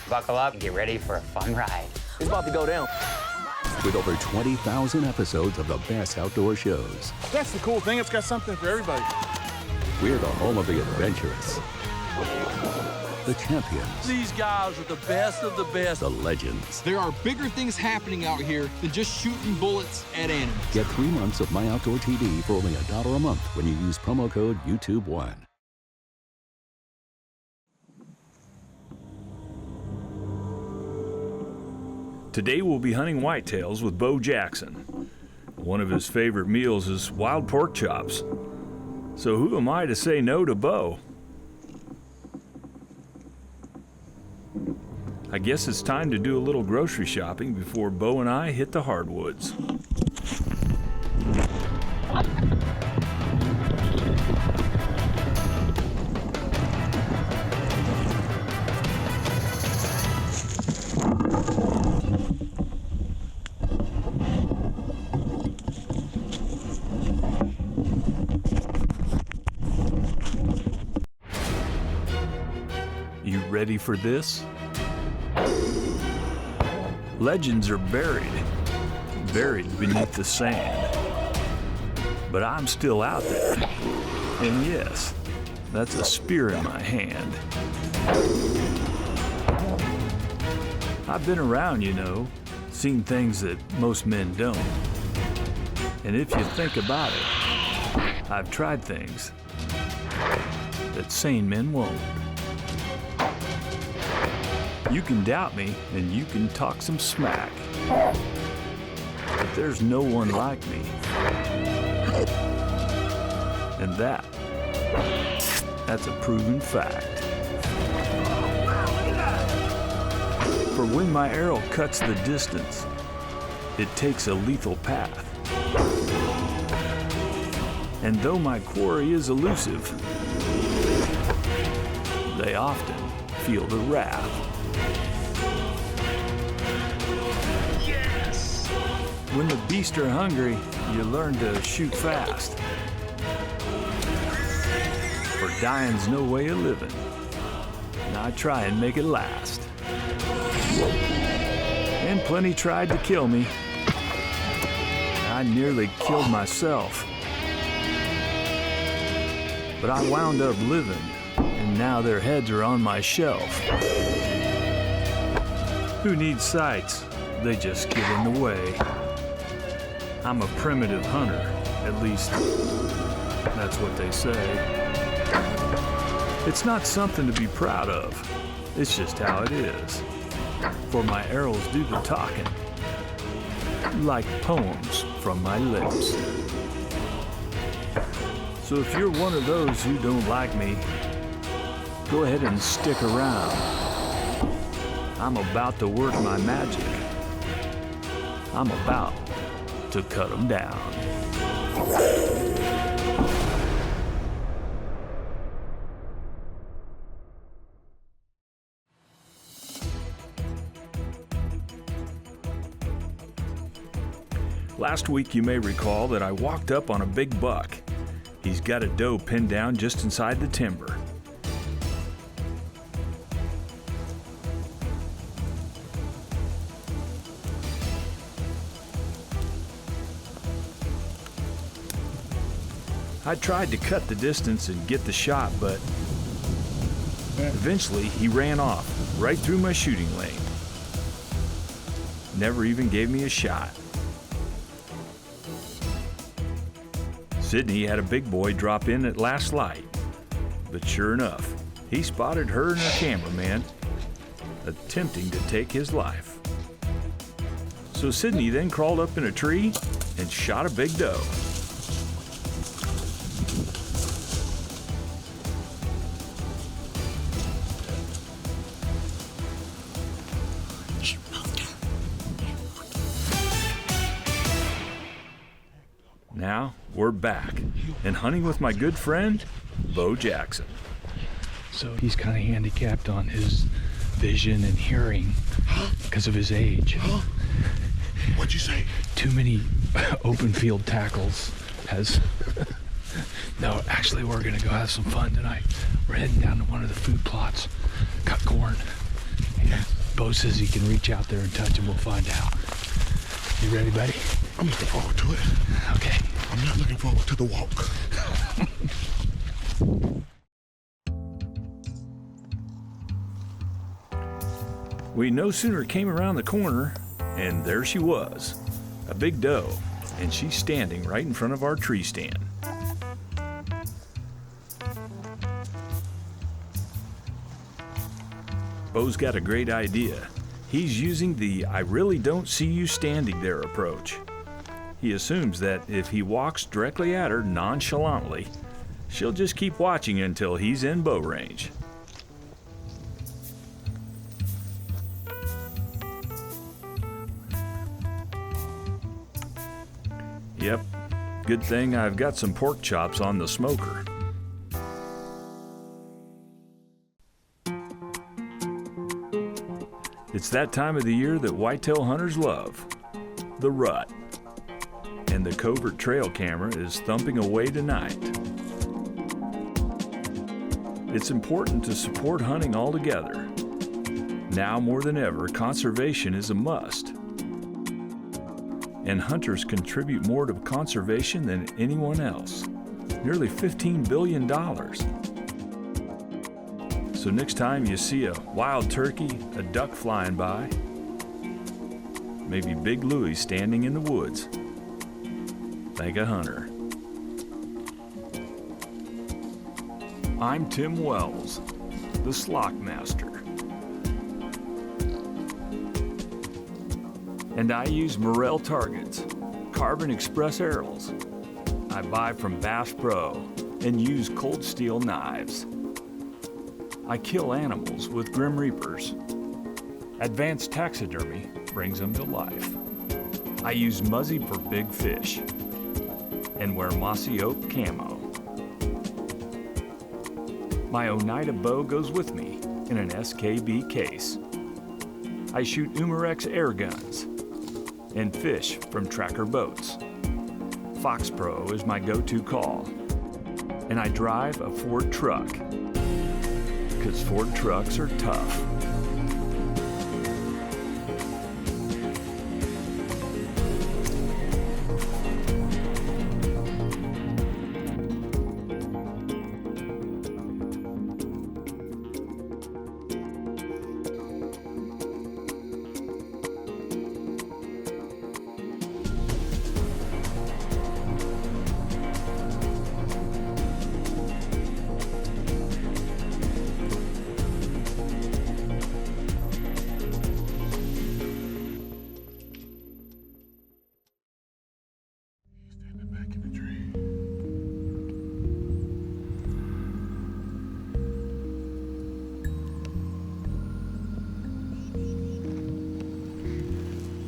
Buckle up and get ready for a fun ride. It's about to go down. With over 20,000 episodes of the best outdoor shows. That's the cool thing. It's got something for everybody. We're the home of the adventurous, the champions, These guys are the best of the best. the legends. There are bigger things happening out here than just shooting bullets at animals. Get 3 months of MyOutdoorTV for only $1 a month when you use promo code YouTube1. Today we'll be hunting whitetails with Bo Jackson. One of his favorite meals is wild pork chops. So who am I to say no to Bo? I guess it's time to do a little grocery shopping before Bo and I hit the hardwoods. You ready for this? Legends are buried beneath the sand. But I'm still out there. And yes, that's a spear in my hand. I've been around, you know, seen things that most men don't. And if you think about it, I've tried things that sane men won't. You can doubt me, and you can talk some smack. But there's no one like me. And that's a proven fact. For when my arrow cuts the distance, it takes a lethal path. And though my quarry is elusive, they often feel the wrath. When the beasts are hungry, you learn to shoot fast. For dying's no way of living, and I try and make it last. And plenty tried to kill me. I nearly killed myself. But I wound up living, and now their heads are on my shelf. Who needs sights? They just get in the way. I'm a primitive hunter, at least that's what they say. It's not something to be proud of, it's just how it is. For my arrows do the talking, like poems from my lips. So if you're one of those who don't like me, go ahead and stick around. I'm about to work my magic. I'm about to cut them down. Last week you may recall that I walked up on a big buck. He's got a doe pinned down just inside the timber. I tried to cut the distance and get the shot, but eventually he ran off right through my shooting lane. Never even gave me a shot. Sydney had a big boy drop in at last light, but sure enough, he spotted her and her cameraman attempting to take his life. So Sydney then crawled up in a tree and shot a big doe. Now we're back and hunting with my good friend, Bo Jackson. So he's kind of handicapped on his vision and hearing because of his age. What'd you say? Too many open field tackles has... No, actually we're gonna go have some fun tonight. We're heading down to one of the food plots, cut corn. Yeah. Bo says he can reach out there and touch him. We'll find out. You ready, buddy? I'm looking forward to it. Okay. I'm not looking forward to the walk. We no sooner came around the corner, and there she was, a big doe, and she's standing right in front of our tree stand. Bo's got a great idea. He's using the "I really don't see you standing there" approach. He assumes that if he walks directly at her nonchalantly, she'll just keep watching until he's in bow range. Yep, good thing I've got some pork chops on the smoker. It's that time of the year that whitetail hunters love, the rut. And the covert trail camera is thumping away tonight. It's important to support hunting altogether. Now more than ever, conservation is a must. And hunters contribute more to conservation than anyone else, nearly $15 billion. So next time you see a wild turkey, a duck flying by, maybe Big Louie standing in the woods, thank a hunter. I'm Tim Wells, the Slock Master. And I use Morel targets, Carbon Express arrows. I buy from Bass Pro and use cold steel knives. I kill animals with Grim Reapers. Advanced taxidermy brings them to life. I use Muzzy for big fish and wear mossy oak camo. My Oneida bow goes with me in an SKB case. I shoot Umarex air guns and fish from Tracker boats. Fox Pro is my go-to call. And I drive a Ford truck, because Ford trucks are tough.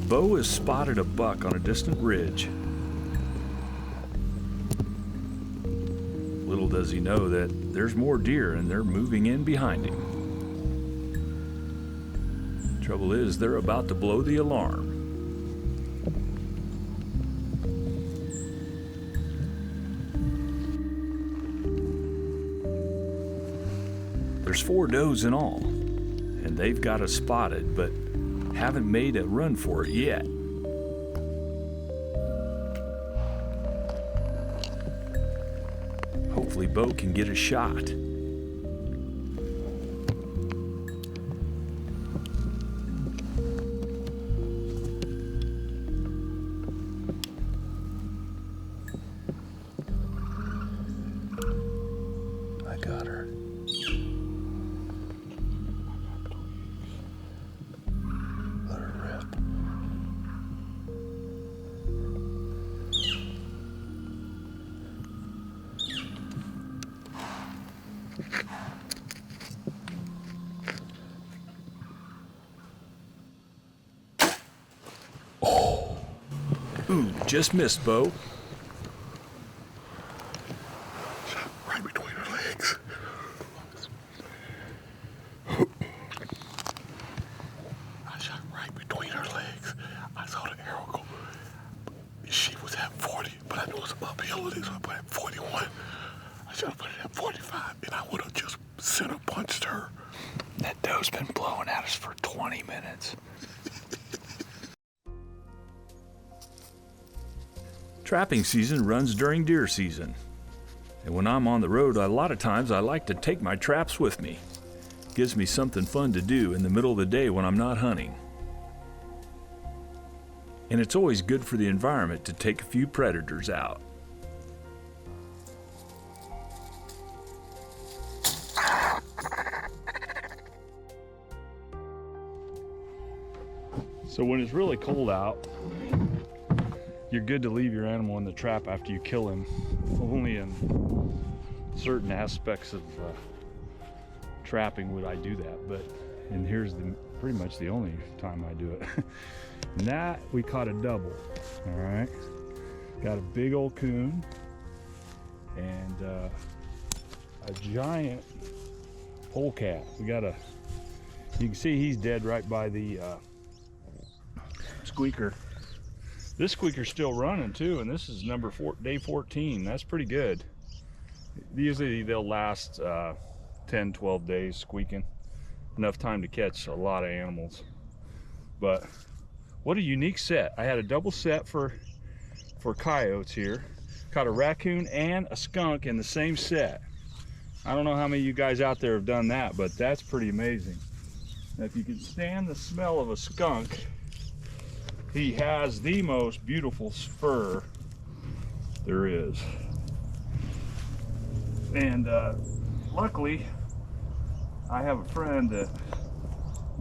Bo has spotted a buck on a distant ridge. Little does he know that there's more deer and they're moving in behind him. Trouble is, they're about to blow the alarm. There's 4 does in all, and they've got us spotted, but haven't made a run for it yet. Hopefully Bo can get a shot. I got her. Let her rip. Oh. Ooh, just missed, Bo. Shot right between her legs. I shot right between her legs. I saw the arrow go. She was at 40, but I knew it was uphill, so I put it at 41. I should have put it at 45, and I would have just center punched her. That doe's been blowing at us for 20 20 minutes. Trapping season runs during deer season. And when I'm on the road, a lot of times I like to take my traps with me. Gives me something fun to do in the middle of the day when I'm not hunting. And it's always good for the environment to take a few predators out. So when it's really cold out, you're good to leave your animal in the trap after you kill him. Only in certain aspects of trapping would I do that, and here's pretty much the only time I do it. And that we caught a double. All right, got a big old coon and a giant polecat. You can see he's dead right by the squeaker. This squeaker's still running too, and this is day 14. That's pretty good. Usually they'll last 10, 12 days squeaking. Enough time to catch a lot of animals. But what a unique set. I had a double set for coyotes here. Caught a raccoon and a skunk in the same set. I don't know how many of you guys out there have done that, but that's pretty amazing. Now, if you can stand the smell of a skunk, he has the most beautiful fur there is. And luckily, I have a friend that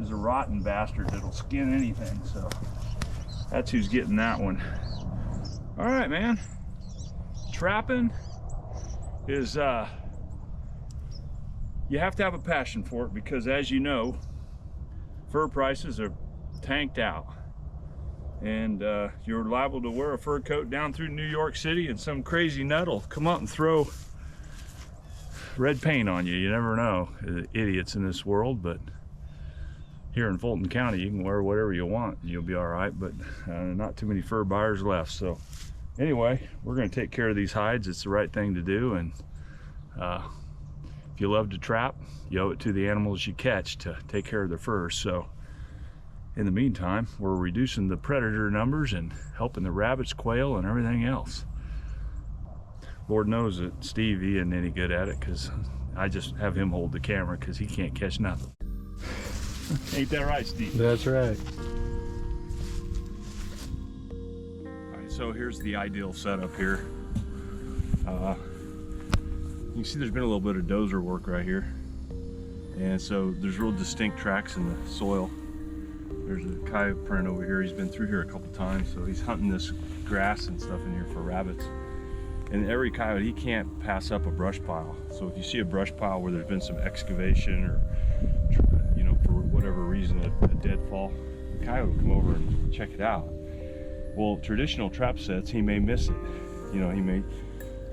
is a rotten bastard that'll skin anything, so that's who's getting that one. All right, man. Trapping is, you have to have a passion for it because, as you know, fur prices are tanked out. And you're liable to wear a fur coat down through New York City and some crazy nut will come up and throw red paint on you. You never know. Idiots in this world, but here in Fulton County you can wear whatever you want and you'll be all right, but not too many fur buyers left. So anyway, we're going to take care of these hides. It's the right thing to do, and if you love to trap, you owe it to the animals you catch to take care of their fur. So in the meantime, we're reducing the predator numbers and helping the rabbits, quail, and everything else. Lord knows that Steve, he isn't any good at it because I just have him hold the camera because he can't catch nothing. Ain't that right, Steve? That's right. All right, so here's the ideal setup here. You can see there's been a little bit of dozer work right here. And so there's real distinct tracks in the soil. There's a coyote print over here. He's been through here a couple times, so he's hunting this grass and stuff in here for rabbits. And every coyote, he can't pass up a brush pile. So if you see a brush pile where there's been some excavation or, you know, for whatever reason, a deadfall, the coyote will come over and check it out. Well, traditional trap sets, he may miss it. You know, he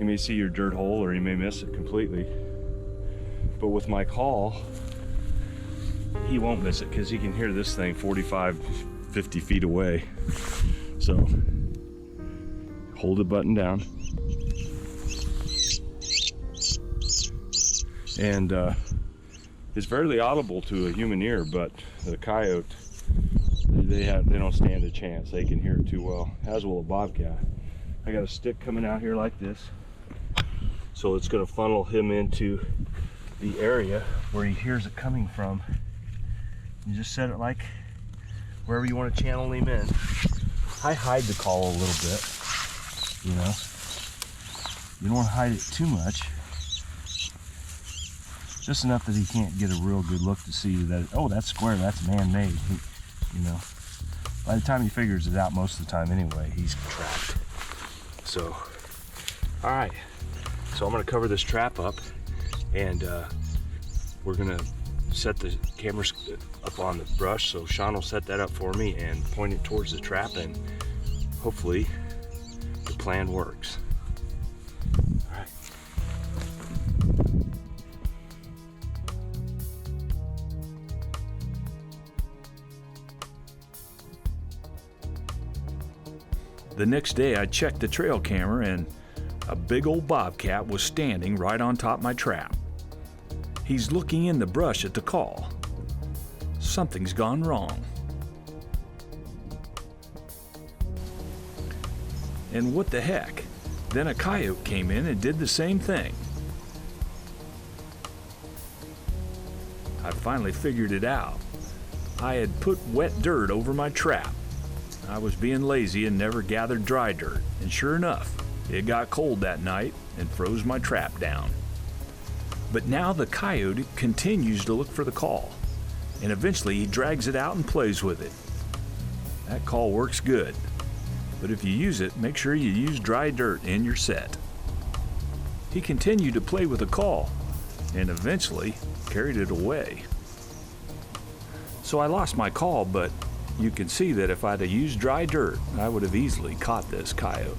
may see your dirt hole or he may miss it completely. But with my call, he won't miss it because he can hear this thing 45, 50 feet away. So hold the button down. And it's fairly audible to a human ear, but the coyote, they don't stand a chance. They can hear it too well, as will a bobcat. I got a stick coming out here like this, so it's going to funnel him into the area where he hears it coming from. You just set it like wherever you want to channel him in. I hide the call a little bit, you know. You don't want to hide it too much. Just enough that he can't get a real good look to see that, oh, that's square, that's man-made, you know. By the time he figures it out, most of the time anyway, he's trapped. So, all right. So I'm gonna cover this trap up, and we're gonna set the camera up on the brush, so Sean will set that up for me and point it towards the trap, and hopefully the plan works. All right. The next day I checked the trail camera and a big old bobcat was standing right on top of my trap. He's looking in the brush at the call. something's gone wrong. And what the heck? Then a coyote came in and did the same thing. I finally figured it out. I had put wet dirt over my trap. I was being lazy and never gathered dry dirt, and sure enough, it got cold that night and froze my trap down. But now the coyote continues to look for the call, and eventually he drags it out and plays with it. That call works good, but if you use it, make sure you use dry dirt in your set. He continued to play with the call, and eventually carried it away. So I lost my call, but you can see that if I'd have used dry dirt, I would have easily caught this coyote.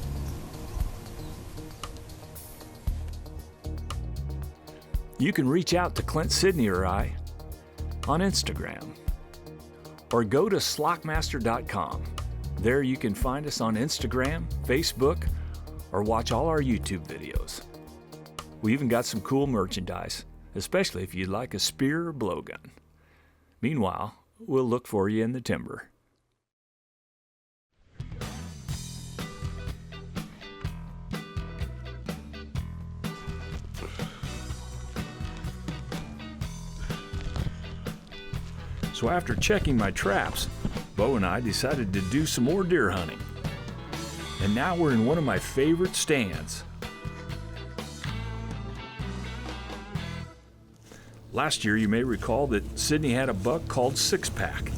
You can reach out to Clint, Sydney, or I on Instagram, or go to slockmaster.com. There you can find us on Instagram, Facebook, or watch all our YouTube videos. We even got some cool merchandise, especially if you'd like a spear or blowgun. Meanwhile, we'll look for you in the timber. So after checking my traps, Bo and I decided to do some more deer hunting. And now we're in one of my favorite stands. Last year, you may recall that Sydney had a buck called Six Pack.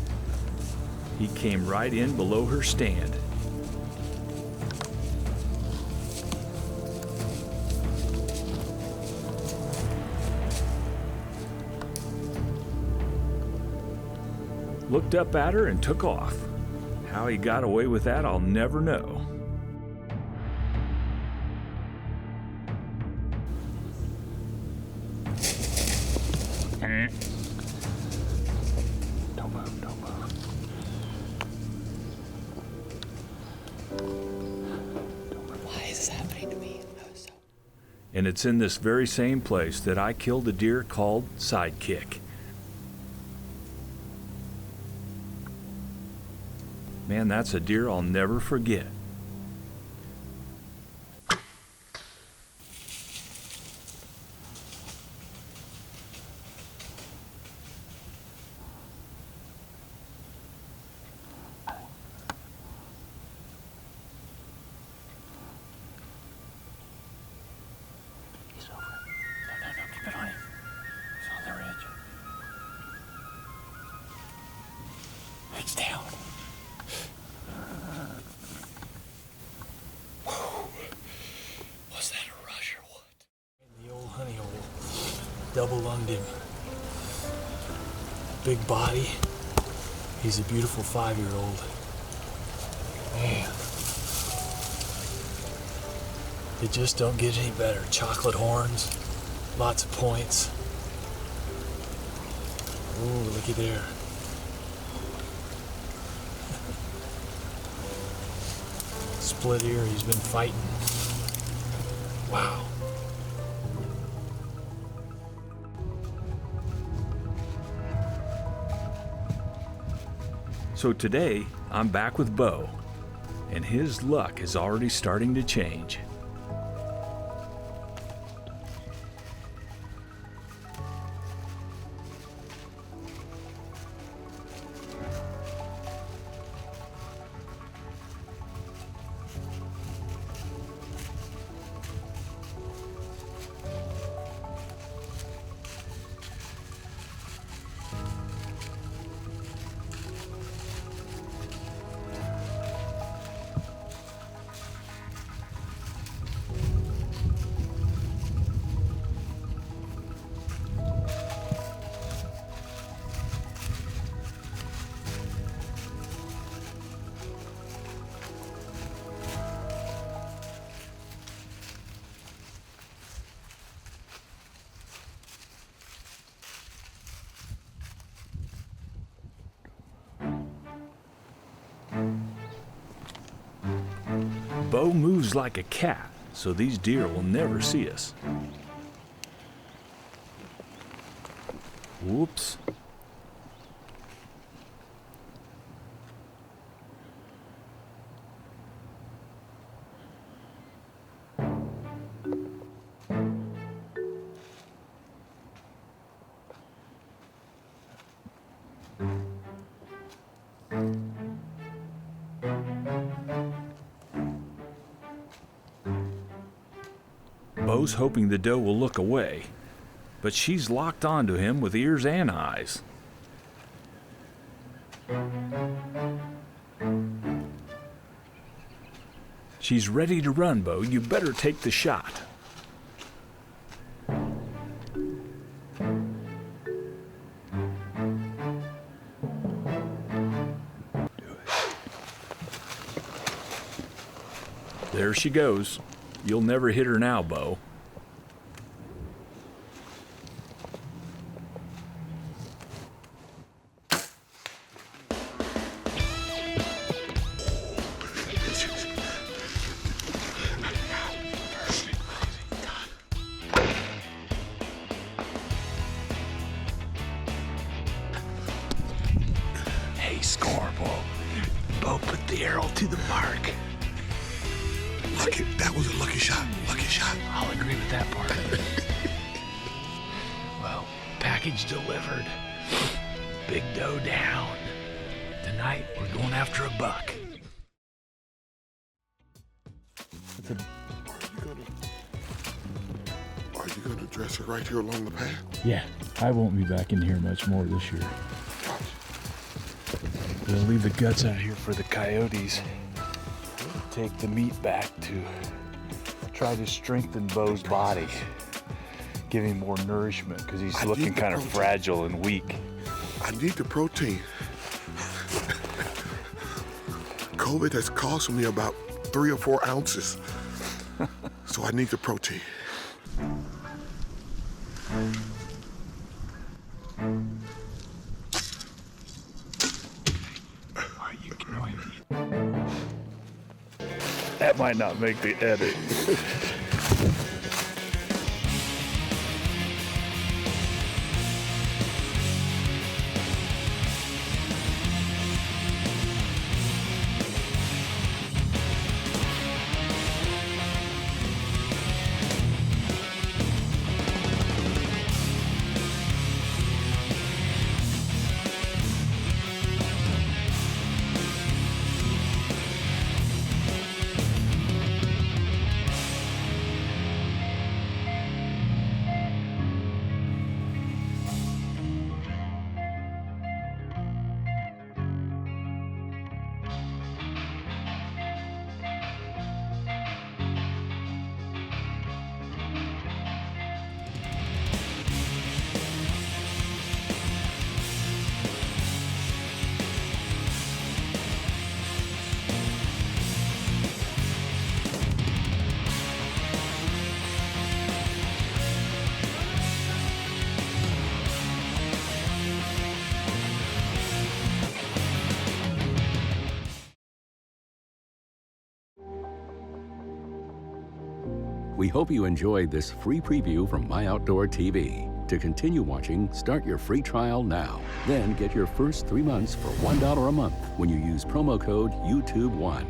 He came right in below her stand. Looked up at her and took off. How he got away with that, I'll never know. Don't move, don't move. Why is this happening to me? And it's in this very same place that I killed a deer called Sidekick. Man, that's a deer I'll never forget. He's over. No, keep it on him. He's on the ridge. He's down. Was that a rush or what? The old honey hole. Double lunged him. Big body. He's a beautiful 5-year-old. Man. It just don't get any better. Chocolate horns. Lots of points. Ooh, looky there. Split ear, he's been fighting. Wow. So today, I'm back with Bo, and his luck is already starting to change. Bo moves like a cat, so these deer will never see us. Whoops. Bo's hoping the doe will look away, but she's locked onto him with ears and eyes. She's ready to run, Bo. You better take the shot. There she goes. You'll never hit her now, Bo. Hey, score, Bo. Bo put the arrow to the mark. Lucky, that was a lucky shot. Lucky shot. I'll agree with that part. Well, package delivered. Big doe down. Tonight, we're going after a buck. Are you gonna dress her right here along the path? Yeah, I won't be back in here much more this year. We'll leave the guts out here for the coyotes. Take the meat back to try to strengthen Bo's body. Give him more nourishment because he's looking kind of fragile and weak. I need the protein. COVID has cost me about 3 or 4 ounces. So I need the protein. That might not make the edit. We hope you enjoyed this free preview from MyOutdoorTV. To continue watching, start your free trial now. Then get your first 3 months for $1 a month when you use promo code YouTube1.